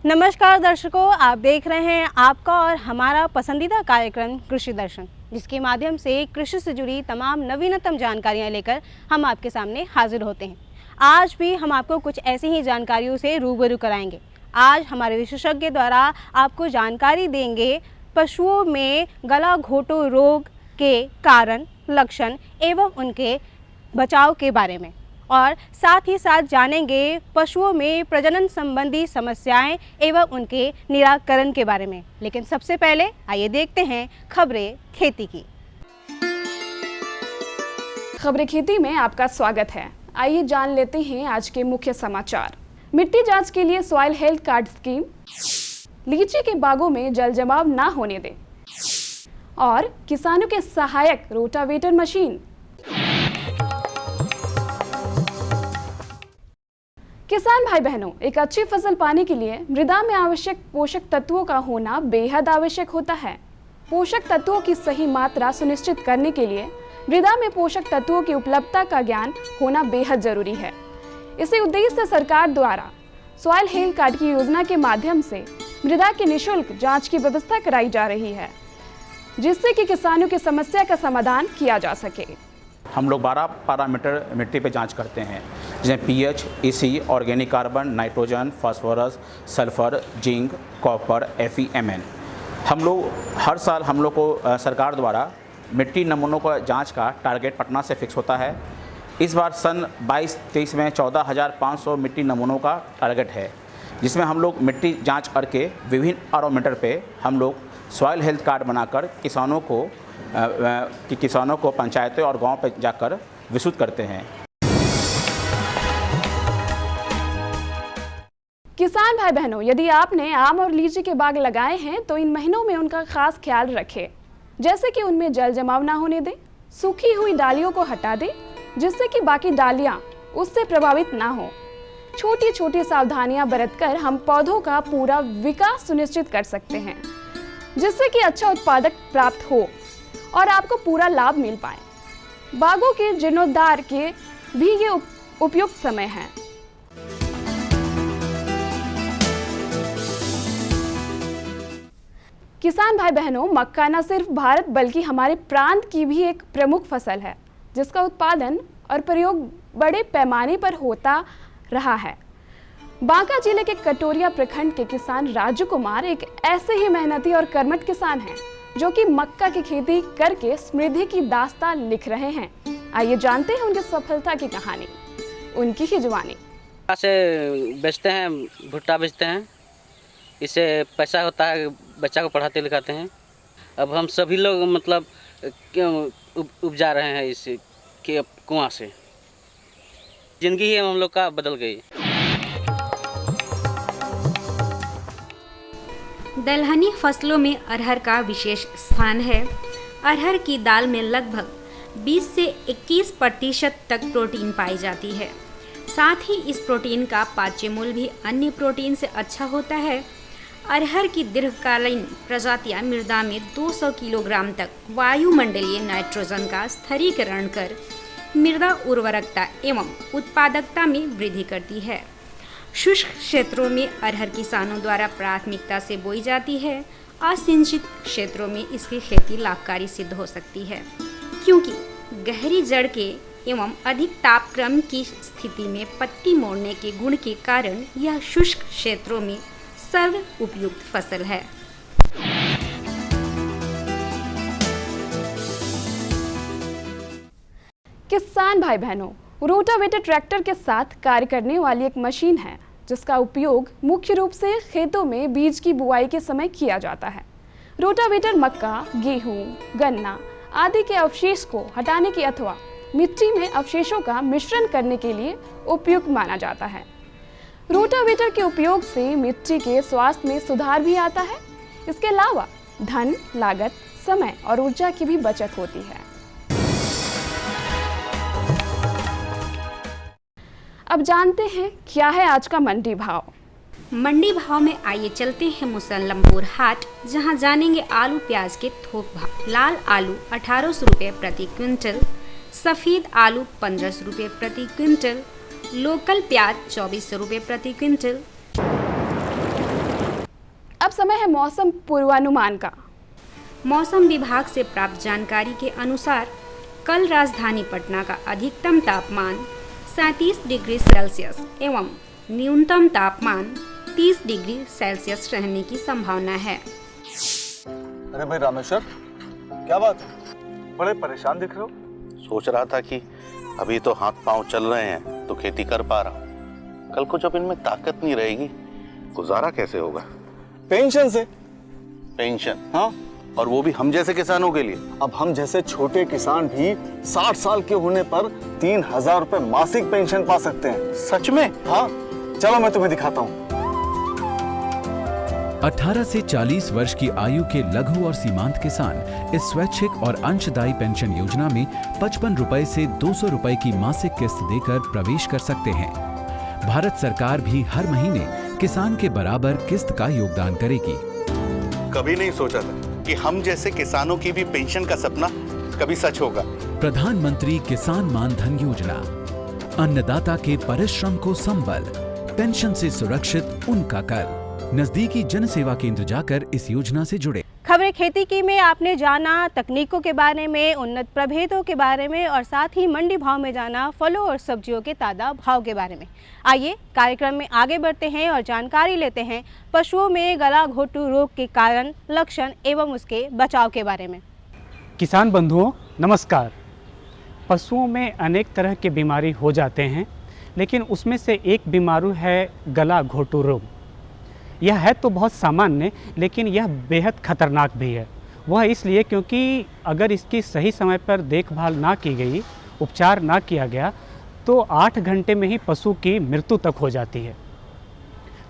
नमस्कार दर्शकों, आप देख रहे हैं आपका और हमारा पसंदीदा कार्यक्रम कृषि दर्शन, जिसके माध्यम से कृषि से जुड़ी तमाम नवीनतम जानकारियां लेकर हम आपके सामने हाजिर होते हैं। आज भी हम आपको कुछ ऐसी ही जानकारियों से रूबरू कराएंगे। आज हमारे विशेषज्ञ द्वारा आपको जानकारी देंगे पशुओं में गला घोटू रोग के कारण, लक्षण एवं उनके बचाव के बारे में, और साथ ही साथ जानेंगे पशुओं में प्रजनन संबंधी समस्याएं एवं उनके निराकरण के बारे में। लेकिन सबसे पहले आइए देखते हैं खबरें खेती की। खबरें खेती में आपका स्वागत है। आइए जान लेते हैं आज के मुख्य समाचार। मिट्टी जांच के लिए सॉइल हेल्थ कार्ड स्कीम, लीची के बागों में जल जमाव ना होने दें, और किसानों के सहायक रोटावेटर मशीन। किसान भाई बहनों, एक अच्छी फसल पाने के लिए मृदा में आवश्यक पोषक तत्वों का होना बेहद आवश्यक होता है। पोषक तत्वों की सही मात्रा सुनिश्चित करने के लिए मृदा में पोषक तत्वों की उपलब्धता का ज्ञान होना बेहद जरूरी है। इसी उद्देश्य से सरकार द्वारा सॉइल हेल्थ कार्ड की योजना के माध्यम से मृदा की निःशुल्क जांच की व्यवस्था कराई जा रही है, जिससे कि किसानों की समस्या का समाधान किया जा सके। हम लोग 12 पैरामीटर मिट्टी पे जांच करते हैं, जिसमें pH, EC, organic carbon, nitrogen, phosphorus, sulphur, zinc, copper, FeMn। हम लोग हर साल हम लोग को सरकार द्वारा मिट्टी नमूनों का जांच का टारगेट पटना से फिक्स होता है। इस बार सन 22-23 में 14,500 मिट्टी नमूनों का टारगेट है, जिसमें हम लोग मिट्टी जाँच करके विभिन्न पैरामीटर पे हम लोग सॉइल हेल्थ कार्ड बनाकर किसानों को पंचायतें और गांव पर जाकर विस्तृत करते हैं। किसान भाई बहनों, यदि आपने आम और लीची के बाग लगाए हैं तो इन महीनों में उनका खास ख्याल रखें, जैसे कि उनमें जल जमाव ना होने दें, सूखी हुई डालियों को हटा दें, जिससे कि बाकी डालियां उससे प्रभावित ना हो। छोटी छोटी सावधानियां बरतकर हम पौधों का पूरा विकास सुनिश्चित कर सकते हैं, जिससे कि अच्छा उत्पादक प्राप्त हो और आपको पूरा लाभ मिल पाए। बागों के जीर्णोद्धार के भी ये उपयुक्त समय है। किसान भाई बहनों, मक्का न सिर्फ भारत बल्कि हमारे प्रांत की भी एक प्रमुख फसल है, जिसका उत्पादन और प्रयोग बड़े पैमाने पर होता रहा है। बांका जिले के कटोरिया प्रखंड के किसान राजू कुमार एक ऐसे ही मेहनती और कर्मठ किसान हैं, जो कि मक्का की खेती करके समृद्धि की दास्तान लिख रहे हैं। आइए जानते हैं उनकी सफलता की कहानी, उनकी ही जुबानी। से बेचते हैं, भुट्टा बेचते हैं, इससे पैसा होता है, बच्चा को पढ़ाते लिखाते हैं। अब हम सभी लोग मतलब उपजा रहे हैं इस कुआं से। जिंदगी ही हम लोग का बदल गई। दलहनी फसलों में अरहर का विशेष स्थान है। अरहर की दाल में लगभग 20 से 21% तक प्रोटीन पाई जाती है। साथ ही इस प्रोटीन का पाच्य मूल्य भी अन्य प्रोटीन से अच्छा होता है। अरहर की दीर्घकालीन प्रजातियां मृदा में 200 किलोग्राम तक वायुमंडलीय नाइट्रोजन का स्थिरीकरण कर मृदा उर्वरकता एवं उत्पादकता में वृद्धि करती है। शुष्क क्षेत्रों में अरहर किसानों द्वारा प्राथमिकता से बोई जाती है। असिंचित क्षेत्रों में इसकी खेती लाभकारी सिद्ध हो सकती है, क्योंकि गहरी जड़ के एवं अधिक तापक्रम की स्थिति में पत्ती मोड़ने के गुण के कारण यह शुष्क क्षेत्रों में सर्व उपयुक्त फसल है। किसान भाई बहनों, रोटावेटर ट्रैक्टर के साथ कार्य करने वाली एक मशीन है, जिसका उपयोग मुख्य रूप से खेतों में बीज की बुआई के समय किया जाता है। रोटावेटर मक्का, गेहूं, गन्ना आदि के अवशेष को हटाने की अथवा मिट्टी में अवशेषों का मिश्रण करने के लिए उपयुक्त माना जाता है। रोटावेटर के उपयोग से मिट्टी के स्वास्थ्य में सुधार भी आता है। इसके अलावा धन, लागत, समय और ऊर्जा की भी बचत होती है। अब जानते हैं क्या है आज का मंडी भाव। मंडी भाव में आइए चलते हैं मुसल्लमपुर हाट, जहां जानेंगे आलू प्याज के थोक भाव। लाल आलू 1800 रुपये प्रति क्विंटल, सफ़ेद आलू 1500 रुपये प्रति क्विंटल, लोकल प्याज 2400 रुपये प्रति क्विंटल। अब समय है मौसम पूर्वानुमान का। मौसम विभाग से प्राप्त जानकारी के अनुसार कल राजधानी पटना का अधिकतम तापमान 37 डिग्री सेल्सियस एवं न्यूनतम तापमान 30 डिग्री सेल्सियस रहने की संभावना है। अरे भाई रामेश्वर, क्या बात है, बड़े परेशान दिख रहे हो? सोच रहा था कि अभी तो हाथ पांव चल रहे हैं तो खेती कर पा रहा हूँ, कल को जब इनमें ताकत नहीं रहेगी गुजारा कैसे होगा? पेंशन से। पेंशन? हाँ, और वो भी हम जैसे किसानों के लिए। अब हम जैसे छोटे किसान भी 60 साल के होने पर 3000 रुपए मासिक पेंशन पा सकते हैं। सच में? हाँ, चलो मैं तुम्हें दिखाता हूँ। 18 से 40 वर्ष की आयु के लघु और सीमांत किसान इस स्वैच्छिक और अंशदायी पेंशन योजना में 55 रुपए से 200 रुपए की मासिक किस्त देकर प्रवेश कर सकते हैं। भारत सरकार भी हर महीने किसान के बराबर किस्त का योगदान करेगी। कभी नहीं सोचा था कि हम जैसे किसानों की भी पेंशन का सपना कभी सच होगा। प्रधानमंत्री किसान मान धन योजना, अन्नदाता के परिश्रम को संबल, पेंशन से सुरक्षित उनका कर। नजदीकी जन सेवा केंद्र जाकर इस योजना से जुड़े। खबरें खेती की में आपने जाना तकनीकों के बारे में, उन्नत प्रभेदों के बारे में और साथ ही मंडी भाव में जाना फलों और सब्जियों के ताज़ा भाव के बारे में। आइए कार्यक्रम में आगे बढ़ते हैं और जानकारी लेते हैं पशुओं में गला घोटू रोग के कारण, लक्षण एवं उसके बचाव के बारे में। किसान बंधुओं नमस्कार। पशुओं में अनेक तरह के बीमारी हो जाते हैं, लेकिन उसमें से एक बीमारी है गला घोटू रोग। यह है तो बहुत सामान्य, लेकिन यह बेहद खतरनाक भी है। वह इसलिए क्योंकि अगर इसकी सही समय पर देखभाल ना की गई, उपचार ना किया गया, तो 8 घंटे में ही पशु की मृत्यु तक हो जाती है।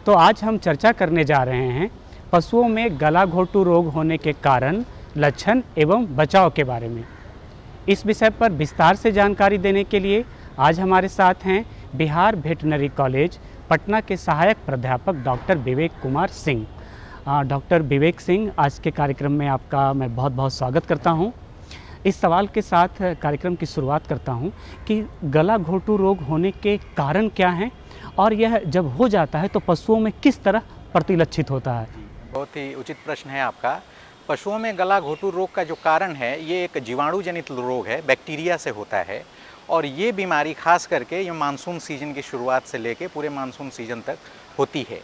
तो आज हम चर्चा करने जा रहे हैं पशुओं में गला घोटू रोग होने के कारण, लक्षण एवं बचाव के बारे में। इस विषय पर विस्तार से जानकारी देने के लिए आज हमारे साथ हैं बिहार वेटरनरी कॉलेज पटना के सहायक प्राध्यापक डॉक्टर विवेक कुमार सिंह। डॉक्टर विवेक सिंह, आज के कार्यक्रम में आपका मैं बहुत बहुत स्वागत करता हूं। इस सवाल के साथ कार्यक्रम की शुरुआत करता हूं कि गला घोटू रोग होने के कारण क्या हैं और यह जब हो जाता है तो पशुओं में किस तरह प्रतिलक्षित होता है? बहुत ही उचित प्रश्न है आपका। पशुओं में गला घोटू रोग का जो कारण है, ये एक जीवाणु जनित रोग है, बैक्टीरिया से होता है। और ये बीमारी खास करके ये मानसून सीजन की शुरुआत से लेके पूरे मानसून सीजन तक होती है।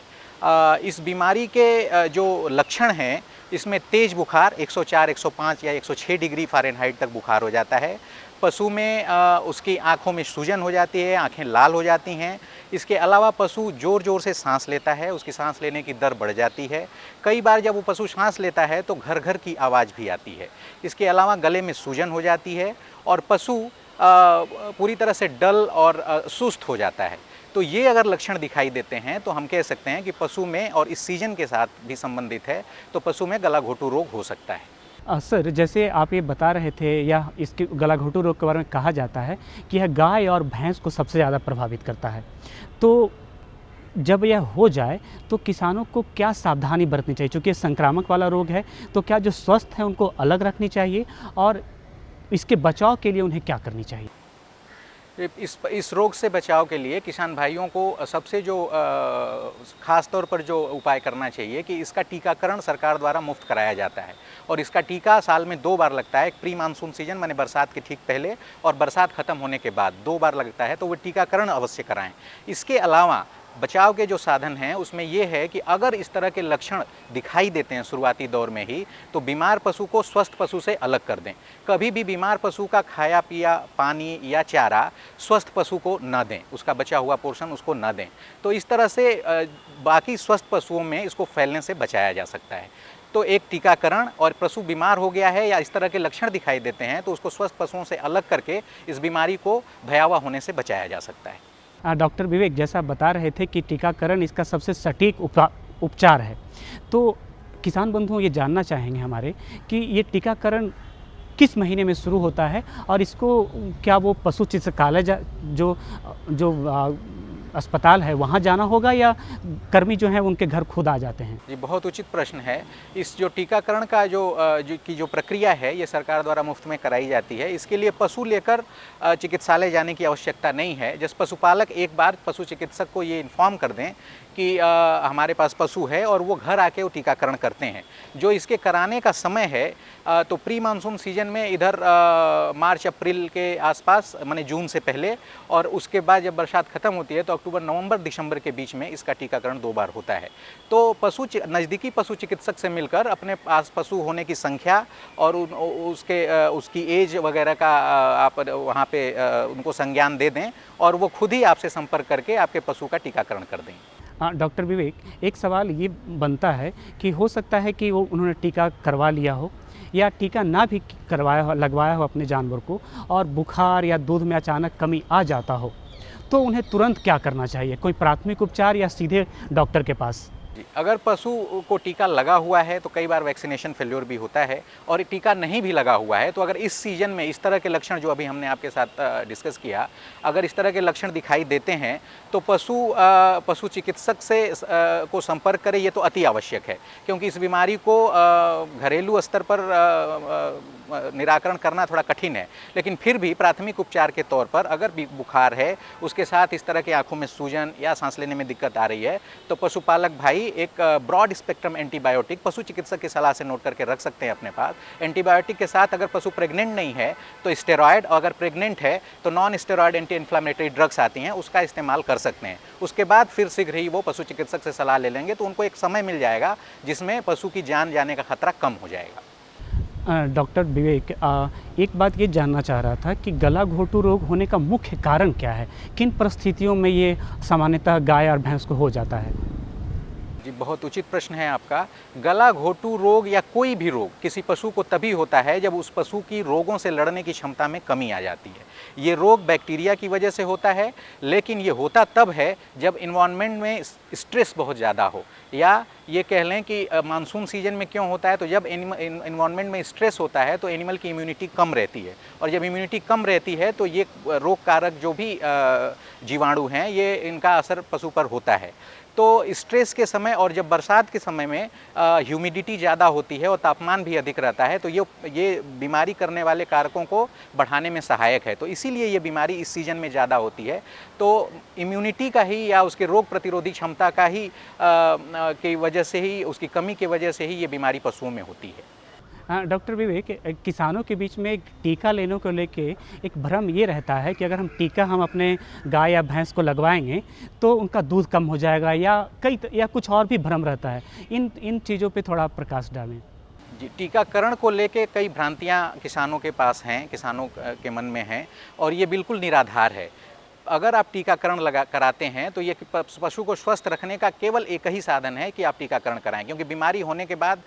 इस बीमारी के जो लक्षण हैं, इसमें तेज़ बुखार 104, 105 या 106 डिग्री फ़ारेनहाइट तक बुखार हो जाता है। पशु में उसकी आँखों में सूजन हो जाती है, आँखें लाल हो जाती हैं। इसके अलावा पशु ज़ोर ज़ोर से सांस लेता है, उसकी सांस लेने की दर बढ़ जाती है। कई बार जब वो पशु सांस लेता है तो घर घर की आवाज़ भी आती है। इसके अलावा गले में सूजन हो जाती है और पशु पूरी तरह से डल और सुस्त हो जाता है। तो ये अगर लक्षण दिखाई देते हैं तो हम कह सकते हैं कि पशु में, और इस सीजन के साथ भी संबंधित है, तो पशु में गला घोटू रोग हो सकता है। सर, जैसे आप ये बता रहे थे या इसके गला घोटू रोग के बारे में कहा जाता है कि यह गाय और भैंस को सबसे ज़्यादा प्रभावित करता है, तो जब यह हो जाए तो किसानों को क्या सावधानी बरतनी चाहिए? चूँकि ये संक्रामक वाला रोग है, तो क्या जो स्वस्थ हैं उनको अलग रखनी चाहिए और इसके बचाव के लिए उन्हें क्या करनी चाहिए? इस रोग से बचाव के लिए किसान भाइयों को सबसे जो ख़ास तौर पर जो उपाय करना चाहिए कि इसका टीकाकरण सरकार द्वारा मुफ्त कराया जाता है। और इसका टीका साल में 2 बार लगता है। एक प्री मानसून सीजन माने बरसात के ठीक पहले और बरसात ख़त्म होने के बाद 2 बार लगता है, तो वो टीकाकरण अवश्य कराएं। इसके अलावा बचाव के जो साधन हैं उसमें ये है कि अगर इस तरह के लक्षण दिखाई देते हैं शुरुआती दौर में ही, तो बीमार पशु को स्वस्थ पशु से अलग कर दें। कभी भी बीमार पशु का खाया पिया पानी या चारा स्वस्थ पशु को न दें, उसका बचा हुआ पोर्शन उसको न दें। तो इस तरह से बाकी स्वस्थ पशुओं में इसको फैलने से बचाया जा सकता है। तो एक टीकाकरण, और पशु बीमार हो गया है या इस तरह के लक्षण दिखाई देते हैं तो उसको स्वस्थ पशुओं से अलग करके इस बीमारी को भयावह होने से बचाया जा सकता है। डॉक्टर विवेक, जैसा बता रहे थे कि टीकाकरण इसका सबसे सटीक उपचार है, तो किसान बंधुओं ये जानना चाहेंगे हमारे कि ये टीकाकरण किस महीने में शुरू होता है और इसको क्या वो पशु चिकित्सालय जो जो अस्पताल है वहाँ जाना होगा या कर्मी जो हैं उनके घर खुद आ जाते हैं? जी, बहुत उचित प्रश्न है। इस जो टीकाकरण का जो प्रक्रिया है ये सरकार द्वारा मुफ्त में कराई जाती है। इसके लिए पशु लेकर चिकित्सालय जाने की आवश्यकता नहीं है। जब पशुपालक एक बार पशु चिकित्सक को ये इन्फॉर्म कर दें कि हमारे पास पशु है और वो घर आके वो टीकाकरण करते हैं। जो इसके कराने का समय है तो प्री मानसून सीजन में इधर मार्च अप्रैल के आसपास, माने जून से पहले, और उसके बाद जब बरसात ख़त्म होती है तो अक्टूबर नवंबर दिसंबर के बीच में इसका टीकाकरण 2 बार होता है। तो नज़दीकी पशु चिकित्सक से मिलकर अपने पास पशु होने की संख्या और उसकी एज वगैरह का आप वहाँ पे उनको संज्ञान दे दें और वो खुद ही आपसे संपर्क करके आपके पशु का टीकाकरण कर दें। हाँ डॉक्टर विवेक, एक सवाल ये बनता है कि हो सकता है कि वो उन्होंने टीका करवा लिया हो या टीका ना भी लगवाया हो अपने जानवर को और बुखार या दूध में अचानक कमी आ जाता हो, तो उन्हें तुरंत क्या करना चाहिए? कोई प्राथमिक उपचार या सीधे डॉक्टर के पास? जी, अगर पशु को टीका लगा हुआ है तो कई बार वैक्सीनेशन फेल्योर भी होता है, और टीका नहीं भी लगा हुआ है तो अगर इस सीजन में इस तरह के लक्षण जो अभी हमने आपके साथ डिस्कस किया, अगर इस तरह के लक्षण दिखाई देते हैं तो पशु चिकित्सक से को संपर्क करें। ये तो अति आवश्यक है, क्योंकि इस बीमारी को घरेलू स्तर पर निराकरण करना थोड़ा कठिन है, लेकिन फिर भी प्राथमिक उपचार के तौर पर अगर बुखार है, उसके साथ इस तरह की आंखों में सूजन या सांस लेने में दिक्कत आ रही है, तो पशुपालक भाई एक ब्रॉड स्पेक्ट्रम एंटीबायोटिक पशु चिकित्सक की सलाह से नोट करके रख सकते हैं अपने पास। एंटीबायोटिक के साथ अगर पशु प्रेग्नेंट नहीं है तो स्टेरॉयड, और अगर प्रेग्नेंट है तो non steroid anti inflammatory drugs आती हैं, उसका इस्तेमाल कर सकते हैं। उसके बाद फिर शीघ्र ही वो पशु चिकित्सक से सलाह ले लेंगे तो उनको एक समय मिल जाएगा जिसमें पशु की जान जाने का खतरा कम हो जाएगा। डॉक्टर विवेक, एक बात ये जानना चाह रहा था कि गला घोटू रोग होने का मुख्य कारण क्या है? किन परिस्थितियों में ये सामान्यतः गाय और भैंस को हो जाता है? जी, बहुत उचित प्रश्न है आपका। गला घोटू रोग या कोई भी रोग किसी पशु को तभी होता है जब उस पशु की रोगों से लड़ने की क्षमता में कमी आ जाती है। ये रोग बैक्टीरिया की वजह से होता है, लेकिन ये होता तब है जब इन्वायरमेंट में स्ट्रेस बहुत ज़्यादा हो, या ये कह लें कि मानसून सीजन में क्यों होता है, तो जब इन्वायरमेंट में स्ट्रेस होता है तो एनिमल की इम्यूनिटी कम रहती है, और जब इम्यूनिटी कम रहती है तो ये रोग कारक जो भी जीवाणु हैं ये इनका असर पशु पर होता है। तो स्ट्रेस के समय और जब बरसात के समय में ह्यूमिडिटी ज़्यादा होती है और तापमान भी अधिक रहता है तो ये बीमारी करने वाले कारकों को बढ़ाने में सहायक है। तो इसीलिए ये बीमारी इस सीजन में ज़्यादा होती है। तो इम्यूनिटी का ही या उसके रोग प्रतिरोधी क्षमता का ही की वजह से ही, उसकी कमी की वजह से ही ये बीमारी पशुओं में होती है। डॉक्टर विवेक, किसानों के बीच में टीका लेने को लेके एक भ्रम ये रहता है कि अगर हम टीका अपने गाय या भैंस को लगवाएंगे तो उनका दूध कम हो जाएगा, या कुछ और भी भ्रम रहता है। इन चीज़ों पे थोड़ा प्रकाश डालें। जी, टीकाकरण को लेके कई भ्रांतियां किसानों के पास हैं, किसानों के मन में हैं, और ये बिल्कुल निराधार है। अगर आप टीकाकरण कराते हैं तो ये पशु को स्वस्थ रखने का केवल एक ही साधन है कि आप टीकाकरण कराएं, क्योंकि बीमारी होने के बाद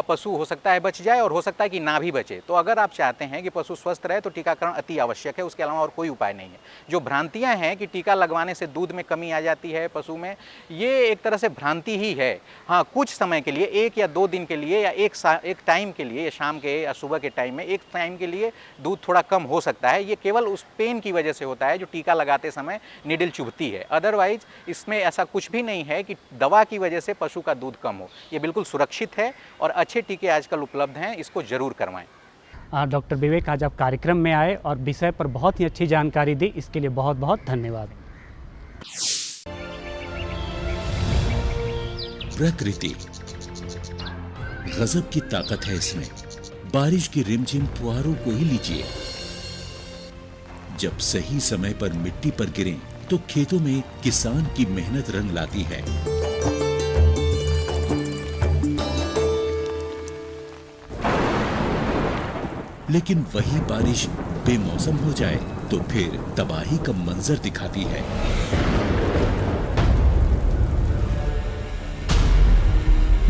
पशु हो सकता है बच जाए और हो सकता है कि ना भी बचे। तो अगर आप चाहते हैं कि पशु स्वस्थ रहे तो टीकाकरण अति आवश्यक है, उसके अलावा और कोई उपाय नहीं है। जो भ्रांतियां हैं कि टीका लगवाने से दूध में कमी आ जाती है पशु में, ये एक तरह से भ्रांति ही है। हाँ, कुछ समय के लिए, 1 या 2 दिन के लिए, या एक टाइम के लिए, शाम के या सुबह के टाइम में एक टाइम के लिए दूध थोड़ा कम हो सकता है। ये केवल उस पेन की वजह से होता है जो टीका लगाते समय निडल चुभती है। अदरवाइज इसमें ऐसा कुछ भी नहीं है कि दवा की वजह से पशु का दूध कम हो। ये बिल्कुल सुरक्षित है और अच्छे टीके आजकल उपलब्ध हैं, इसको जरूर करवाएं। डॉक्टर विवेक, आज आप कार्यक्रम में आए और विषय पर बहुत ही अच्छी जानकारी दी, इसके लिए बहुत बहुत धन्यवाद। प्रकृति गजब की ताकत है इसमें। बारिश की रिमझिम फुहारों को ही लीजिए, जब सही समय पर मिट्टी पर गिरें तो खेतों में किसान की मेहनत रंग लाती है। लेकिन वही बारिश बेमौसम हो जाए तो फिर तबाही का मंजर दिखाती है।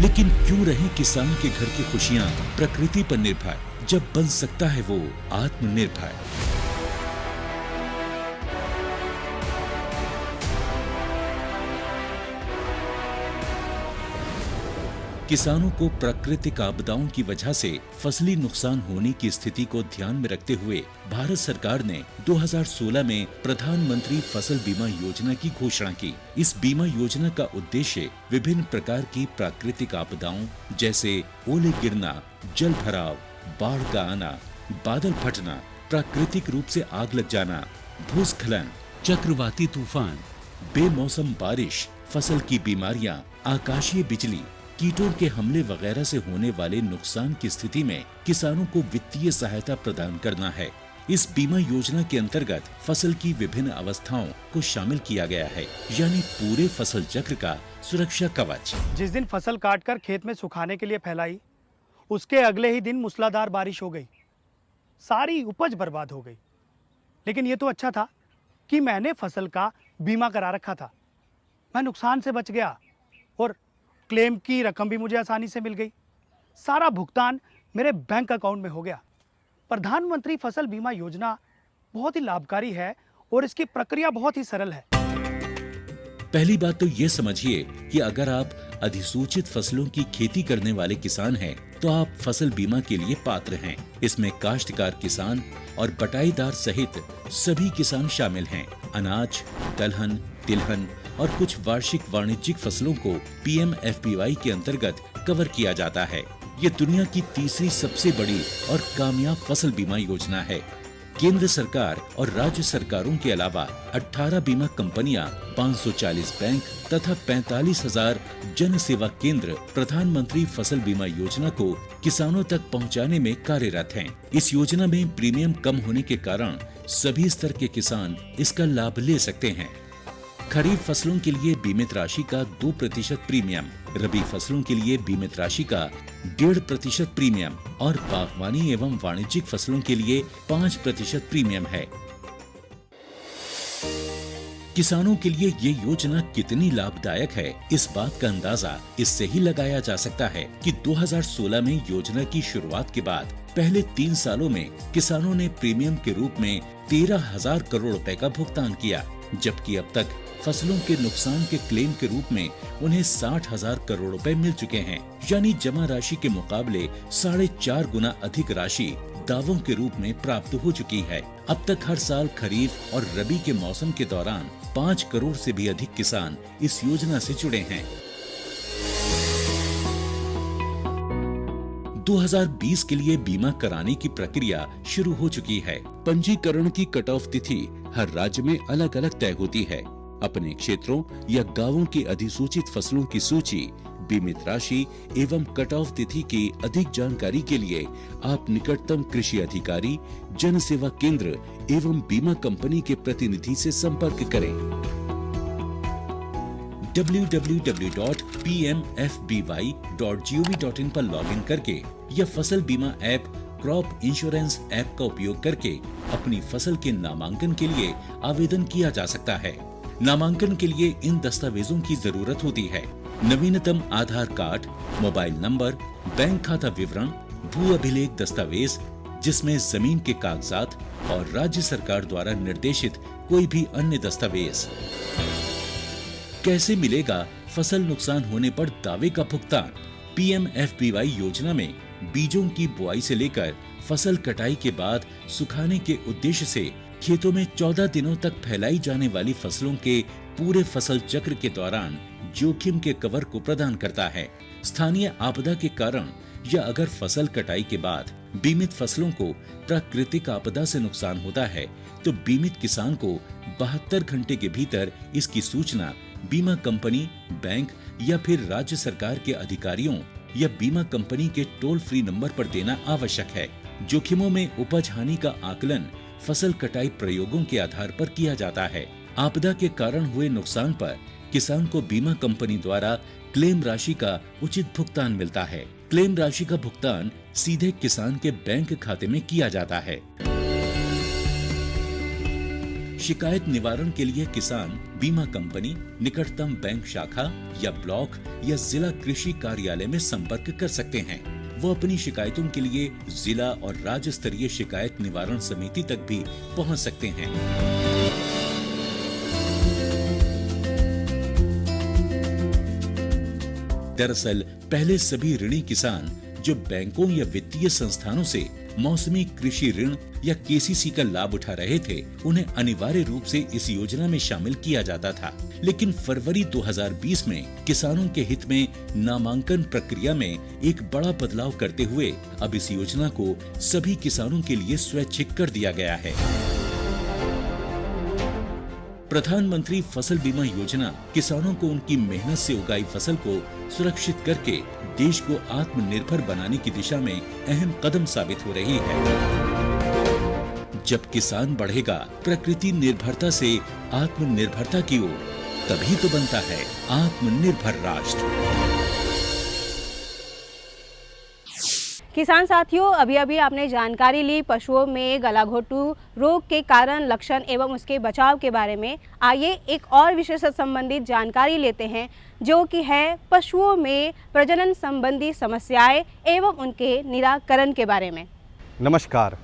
लेकिन क्यों रहे किसान के घर की खुशियां प्रकृति पर निर्भर, जब बन सकता है वो आत्मनिर्भर। किसानों को प्राकृतिक आपदाओं की वजह से फसली नुकसान होने की स्थिति को ध्यान में रखते हुए भारत सरकार ने 2016 में प्रधानमंत्री फसल बीमा योजना की घोषणा की। इस बीमा योजना का उद्देश्य विभिन्न प्रकार की प्राकृतिक आपदाओं जैसे ओले गिरना, जल भराव, बाढ़ का आना, बादल फटना, प्राकृतिक रूप से आग लग जाना, भूस्खलन, चक्रवाती तूफान, बेमौसम बारिश, फसल की बीमारियां, आकाशीय बिजली, कीटों के हमले वगैरह से होने वाले नुकसान की स्थिति में किसानों को वित्तीय सहायता प्रदान करना है। इस बीमा योजना के अंतर्गत फसल की विभिन्न अवस्थाओं को शामिल किया गया है, यानी पूरे फसल चक्र का सुरक्षा कवच। जिस दिन फसल काटकर खेत में सुखाने के लिए फैलाई, उसके अगले ही दिन मूसलाधार बारिश हो गई, सारी उपज बर्बाद हो गई। लेकिन ये तो अच्छा था कि मैंने फसल का बीमा करा रखा था, मैं नुकसान से बच गया और क्लेम की रकम भी मुझे आसानी से मिल गई। सारा भुगतान मेरे बैंक अकाउंट में हो गया। प्रधानमंत्री फसल बीमा योजना बहुत ही लाभकारी है और इसकी प्रक्रिया बहुत ही सरल है। पहली बात तो ये समझिए कि अगर आप अधिसूचित फसलों की खेती करने वाले किसान हैं, तो आप फसल बीमा के लिए पात्र हैं। इसमें काश्तकार किसान और बटाईदार सहित सभी किसान शामिल हैं। अनाज, दलहन, तिलहन और कुछ वार्षिक वाणिज्यिक फसलों को PMFBY के अंतर्गत कवर किया जाता है। ये दुनिया की तीसरी सबसे बड़ी और कामयाब फसल बीमा योजना है। केंद्र सरकार और राज्य सरकारों के अलावा 18 बीमा कंपनियां, 540 बैंक तथा 45,000 जन सेवा केंद्र प्रधानमंत्री फसल बीमा योजना को किसानों तक पहुंचाने में कार्यरत हैं। इस योजना में प्रीमियम कम होने के कारण सभी स्तर के किसान इसका लाभ ले सकते हैं। खरीफ फसलों के लिए बीमित राशि का 2% प्रीमियम, रबी फसलों के लिए बीमित राशि का 1.5% प्रीमियम और बागवानी एवं वाणिज्यिक फसलों के लिए 5% प्रीमियम है। किसानों के लिए ये योजना कितनी लाभदायक है, इस बात का अंदाजा इससे ही लगाया जा सकता है कि 2016 में योजना की शुरुआत के बाद पहले 3 सालों में किसानों ने प्रीमियम के रूप में 13,000 करोड़ रुपए का भुगतान किया, जबकि अब तक फसलों के नुकसान के क्लेम के रूप में उन्हें 60,000 करोड़ रुपए मिल चुके हैं, यानी जमा राशि के मुकाबले 4.5 गुना अधिक राशि दावों के रूप में प्राप्त हो चुकी है। अब तक हर साल खरीफ और रबी के मौसम के दौरान 5 करोड़ से भी अधिक किसान इस योजना से जुड़े हैं। 2020 के लिए बीमा कराने की प्रक्रिया शुरू हो चुकी है। पंजीकरण की कट ऑफ तिथि हर राज्य में अलग अलग तय होती है। अपने क्षेत्रों या गांवों की अधिसूचित फसलों की सूची, बीमित राशि एवं कट ऑफ तिथि की अधिक जानकारी के लिए आप निकटतम कृषि अधिकारी, जन सेवा केंद्र एवं बीमा कंपनी के प्रतिनिधि से संपर्क करें। www.pmfby.gov.in पर लॉगिन करके या फसल बीमा ऐप क्रॉप इंश्योरेंस ऐप का उपयोग करके अपनी फसल के नामांकन के लिए आवेदन किया जा सकता है। नामांकन के लिए इन दस्तावेजों की जरूरत होती है: नवीनतम आधार कार्ड, मोबाइल नंबर, बैंक खाता विवरण, भू अभिलेख दस्तावेज जिसमें जमीन के कागजात और राज्य सरकार द्वारा निर्देशित कोई भी अन्य दस्तावेज। कैसे मिलेगा फसल नुकसान होने पर दावे का भुगतान? PMFBY योजना में बीजों की बुआई से लेकर फसल कटाई के बाद सुखाने के उद्देश्य से खेतों में 14 दिनों तक फैलाई जाने वाली फसलों के पूरे फसल चक्र के दौरान जोखिम के कवर को प्रदान करता है। स्थानीय आपदा के कारण या अगर फसल कटाई के बाद बीमित फसलों को प्राकृतिक आपदा से नुकसान होता है, तो बीमित किसान को 72 घंटे के भीतर इसकी सूचना बीमा कंपनी, बैंक या फिर राज्य सरकार के अधिकारियों या बीमा कंपनी के टोल फ्री नंबर पर देना आवश्यक है। जोखिमों में उपज हानि का आकलन फसल कटाई प्रयोगों के आधार पर किया जाता है। आपदा के कारण हुए नुकसान पर किसान को बीमा कंपनी द्वारा क्लेम राशि का उचित भुगतान मिलता है। क्लेम राशि का भुगतान सीधे किसान के बैंक खाते में किया जाता है। शिकायत निवारण के लिए किसान बीमा कंपनी, निकटतम बैंक शाखा या ब्लॉक या जिला कृषि कार्यालय में संपर्क कर सकते हैं। वो अपनी शिकायतों के लिए जिला और राज्य स्तरीय शिकायत निवारण समिति तक भी पहुंच सकते हैं। दरअसल पहले सभी ऋणी किसान जो बैंकों या वित्तीय संस्थानों से मौसमी कृषि ऋण या केसीसी का लाभ उठा रहे थे, उन्हें अनिवार्य रूप से इस योजना में शामिल किया जाता था। लेकिन फरवरी 2020 में किसानों के हित में नामांकन प्रक्रिया में एक बड़ा बदलाव करते हुए अब इस योजना को सभी किसानों के लिए स्वैच्छिक कर दिया गया है। प्रधानमंत्री फसल बीमा योजना किसानों को उनकी मेहनत से उगाई फसल को सुरक्षित करके देश को आत्मनिर्भर बनाने की दिशा में अहम कदम साबित हो रही है। जब किसान बढ़ेगा प्रकृति निर्भरता से आत्मनिर्भरता की ओर, तभी तो बनता है आत्मनिर्भर राष्ट्र। किसान साथियों, अभी अभी आपने जानकारी ली पशुओं में गलाघोटू रोग के कारण, लक्षण एवं उसके बचाव के बारे में। आइए एक और विषय से संबंधित जानकारी लेते हैं, जो कि है पशुओं में प्रजनन संबंधी समस्याएं एवं उनके निराकरण के बारे में। नमस्कार।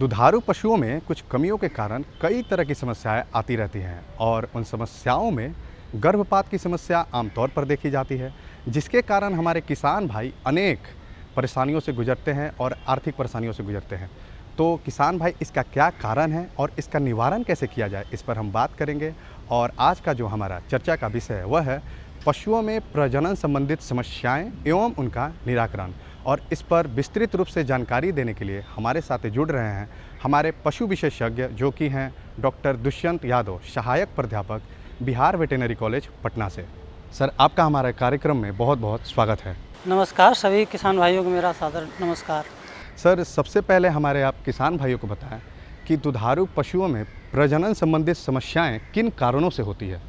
दुधारू पशुओं में कुछ कमियों के कारण कई तरह की समस्याएं आती रहती हैं और उन समस्याओं में गर्भपात की समस्या आमतौर पर देखी जाती है, जिसके कारण हमारे किसान भाई अनेक परेशानियों से गुजरते हैं और आर्थिक परेशानियों से गुजरते हैं। तो किसान भाई, इसका क्या कारण है और इसका निवारण कैसे किया जाए, इस पर हम बात करेंगे। और आज का जो हमारा चर्चा का विषय है वह है पशुओं में प्रजनन संबंधित समस्याएं एवं उनका निराकरण। और इस पर विस्तृत रूप से जानकारी देने के लिए हमारे साथ जुड़ रहे हैं हमारे पशु विशेषज्ञ, जो कि हैं डॉक्टर दुष्यंत यादव, सहायक प्राध्यापक, बिहार वेटेनरी कॉलेज, पटना से। सर, आपका हमारे कार्यक्रम में बहुत बहुत स्वागत है। नमस्कार, सभी किसान भाइयों को मेरा सादर नमस्कार। सर, सबसे पहले हमारे आप किसान भाइयों को बताएं कि दुधारू पशुओं में प्रजनन संबंधित समस्याएं किन कारणों से होती है।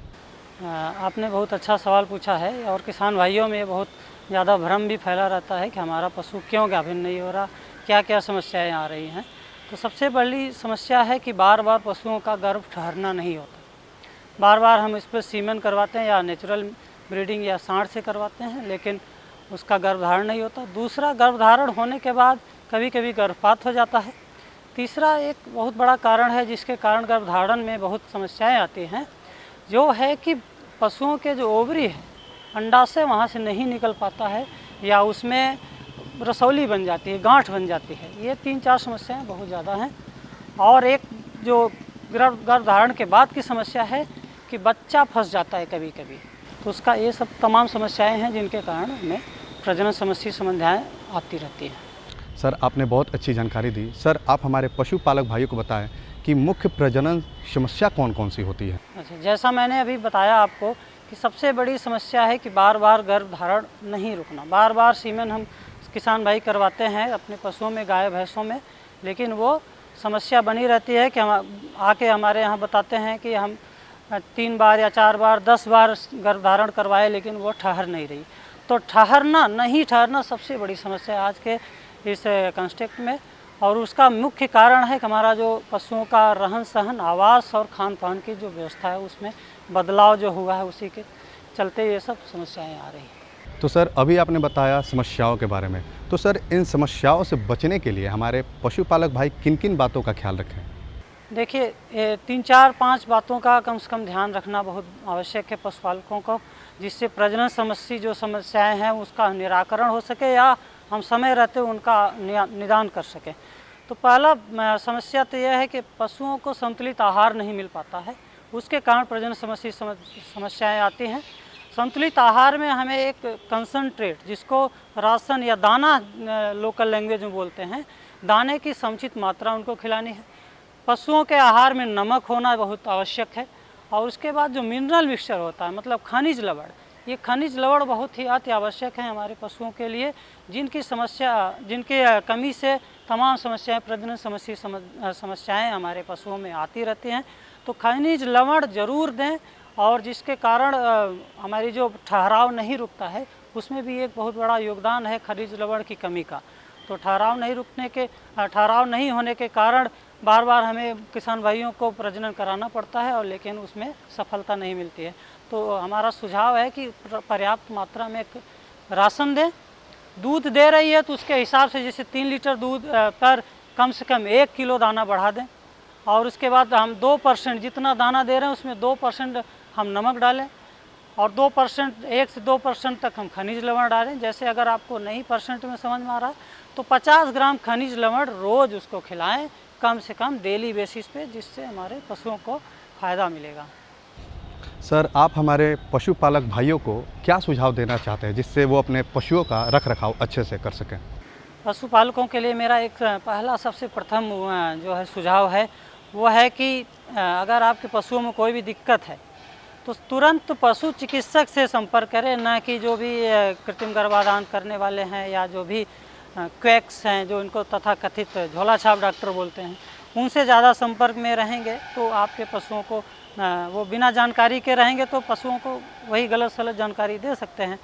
आपने बहुत अच्छा सवाल पूछा है और किसान भाइयों में बहुत ज़्यादा भ्रम भी फैला रहता है कि हमारा पशु क्यों गाभिन नहीं हो रहा, क्या क्या समस्याएं आ रही हैं। तो सबसे बड़ी समस्या है कि बार बार पशुओं का गर्भ ठहरना नहीं होता। बार बार हम इस पर सीमन करवाते हैं या नेचुरल ब्रीडिंग या सांड से करवाते हैं, लेकिन उसका गर्भधारण नहीं होता। दूसरा, गर्भधारण होने के बाद कभी कभी गर्भपात हो जाता है। तीसरा एक बहुत बड़ा कारण है जिसके कारण गर्भधारण में बहुत समस्याएं आती हैं, जो है कि पशुओं के जो ओवरी है, अंडाशय वहाँ से नहीं निकल पाता है या उसमें रसौली बन जाती है, गांठ बन जाती है। ये 3-4 समस्याएं बहुत ज़्यादा हैं। और एक जो गर्भधारण के बाद की समस्या है कि बच्चा फंस जाता है कभी कभी। तो उसका ये सब तमाम समस्याएं हैं जिनके कारण हमें प्रजनन संबंधी समस्याएं आती रहती हैं। सर, आपने बहुत अच्छी जानकारी दी। सर, आप हमारे पशुपालक भाइयों को बताएं कि मुख्य प्रजनन समस्या कौन कौन सी होती है। अच्छा, जैसा मैंने अभी बताया आपको कि सबसे बड़ी समस्या है कि बार बार गर्भधारण नहीं रुकना। बार बार सीमन हम किसान भाई करवाते हैं अपने पशुओं में, गाय भैंसों में, लेकिन वो समस्या बनी रहती है कि हम आके हमारे यहाँ बताते हैं कि हम 3 बार या 4 बार 10 बार गर्भधारण करवाए, लेकिन वो ठहर नहीं रही। तो नहीं ठहरना सबसे बड़ी समस्या है आज के इस कंस्ट्रक्ट में। और उसका मुख्य कारण है कि हमारा जो पशुओं का रहन सहन, आवास और खान पान की जो व्यवस्था है उसमें बदलाव जो हुआ है, उसी के चलते ये सब समस्याएं आ रही हैं। तो सर, अभी आपने बताया समस्याओं के बारे में, तो सर इन समस्याओं से बचने के लिए हमारे पशुपालक भाई किन किन बातों का ख्याल रखें। देखिए, 3-4-5 बातों का कम से कम ध्यान रखना बहुत आवश्यक है पशुपालकों को, जिससे प्रजनन संबंधी जो समस्याएं हैं उसका निराकरण हो सके या हम समय रहते उनका निदान कर सकें। तो पहला समस्या तो यह है कि पशुओं को संतुलित आहार नहीं मिल पाता है, उसके कारण प्रजनन संबंधी समस्याएं आती हैं। संतुलित आहार में हमें एक कंसंट्रेट, जिसको राशन या दाना लोकल लैंग्वेज में बोलते हैं, दाने की समुचित मात्रा उनको खिलानी है। पशुओं के आहार में नमक होना बहुत आवश्यक है। और उसके बाद जो मिनरल मिक्सचर होता है, मतलब खनिज लवण, ये खनिज लवण बहुत ही अति आवश्यक है हमारे पशुओं के लिए, जिनके कमी से तमाम समस्याएं, प्रजनन संबंधी समस्याएं हमारे पशुओं में आती रहती हैं। तो खनिज लवण ज़रूर दें, और जिसके कारण हमारी जो ठहराव नहीं रुकता है उसमें भी एक बहुत बड़ा योगदान है खनिज लवण की कमी का। तो ठहराव नहीं होने के कारण बार बार हमें किसान भाइयों को प्रजनन कराना पड़ता है, और लेकिन उसमें सफलता नहीं मिलती है। तो हमारा सुझाव है कि पर्याप्त मात्रा में राशन दें। दूध दे रही है तो उसके हिसाब से जैसे 3 लीटर दूध पर कम से कम 1 किलो दाना बढ़ा दें। और उसके बाद हम 2% जितना दाना दे रहे हैं उसमें 2% हम नमक डालें। और 2% 1 से 2% तक हम खनिज लवण डालें। जैसे अगर आपको नहीं परसेंट में समझ में आ रहा है तो 50 ग्राम खनिज लवण रोज़ उसको खिलाएं, कम से कम डेली बेसिस पे, जिससे हमारे पशुओं को फ़ायदा मिलेगा। सर, आप हमारे पशुपालक भाइयों को क्या सुझाव देना चाहते हैं जिससे वो अपने पशुओं का रख रखाव अच्छे से कर सकें? पशुपालकों के लिए मेरा एक पहला सबसे प्रथम जो है सुझाव है वो है कि अगर आपके पशुओं में कोई भी दिक्कत है तो तुरंत पशु चिकित्सक से संपर्क करें, न कि जो भी कृत्रिम गर्भाधान करने वाले हैं या जो भी क्वैक्स हैं, जो इनको तथाकथित झोला छाप डॉक्टर बोलते हैं, उनसे ज़्यादा संपर्क में रहेंगे तो आपके पशुओं को वो बिना जानकारी के रहेंगे तो पशुओं को वही गलत सलत जानकारी दे सकते हैं।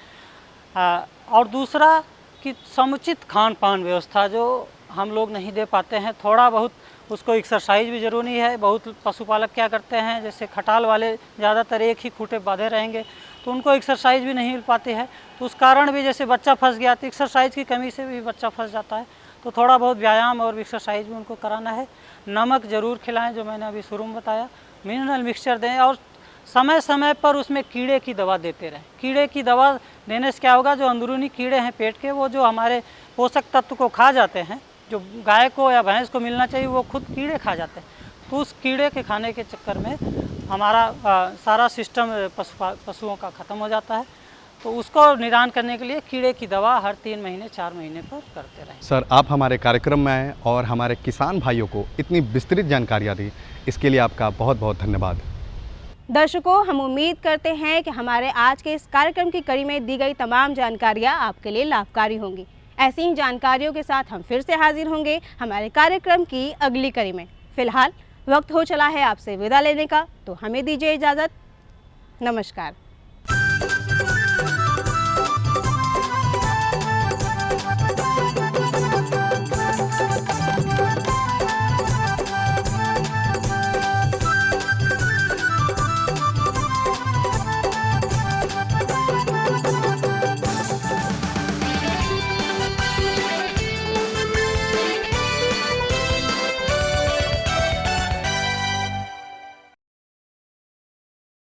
और दूसरा कि समुचित खान पान व्यवस्था जो हम लोग नहीं दे पाते हैं, थोड़ा बहुत उसको एक्सरसाइज भी ज़रूरी है। बहुत पशुपालक क्या करते हैं, जैसे खटाल वाले ज़्यादातर एक ही खूंटे बांधे रहेंगे तो उनको एक्सरसाइज भी नहीं मिल पाती है, तो उस कारण भी जैसे बच्चा फंस गया तो एक्सरसाइज की कमी से भी बच्चा फंस जाता है। तो थोड़ा बहुत व्यायाम और एक्सरसाइज भी उनको कराना है। नमक ज़रूर खिलाएं, जो मैंने अभी शुरू में बताया। मिनरल मिक्सचर दें और समय समय पर उसमें कीड़े की दवा देते रहें। कीड़े की दवा देने से क्या होगा, जो अंदरूनी कीड़े हैं पेट के, वो जो हमारे पोषक तत्व को खा जाते हैं, जो गाय को या भैंस को मिलना चाहिए वो खुद कीड़े खा जाते हैं। तो उस कीड़े के खाने के चक्कर में हमारा सारा सिस्टम पशुओं का ख़त्म हो जाता है। तो उसको निदान करने के लिए कीड़े की दवा हर 3 महीने 4 महीने पर करते रहें। सर, आप हमारे कार्यक्रम में आए और हमारे किसान भाइयों को इतनी विस्तृत जानकारियाँ दी, इसके लिए आपका बहुत बहुत धन्यवाद। दर्शकों, हम उम्मीद करते हैं कि हमारे आज के इस कार्यक्रम की कड़ी में दी गई तमाम जानकारियाँ आपके लिए लाभकारी होंगी। ऐसी ही जानकारियों के साथ हम फिर से हाजिर होंगे हमारे कार्यक्रम की अगली कड़ी में। फिलहाल वक्त हो चला है आपसे विदा लेने का, तो हमें दीजिए इजाज़त। नमस्कार।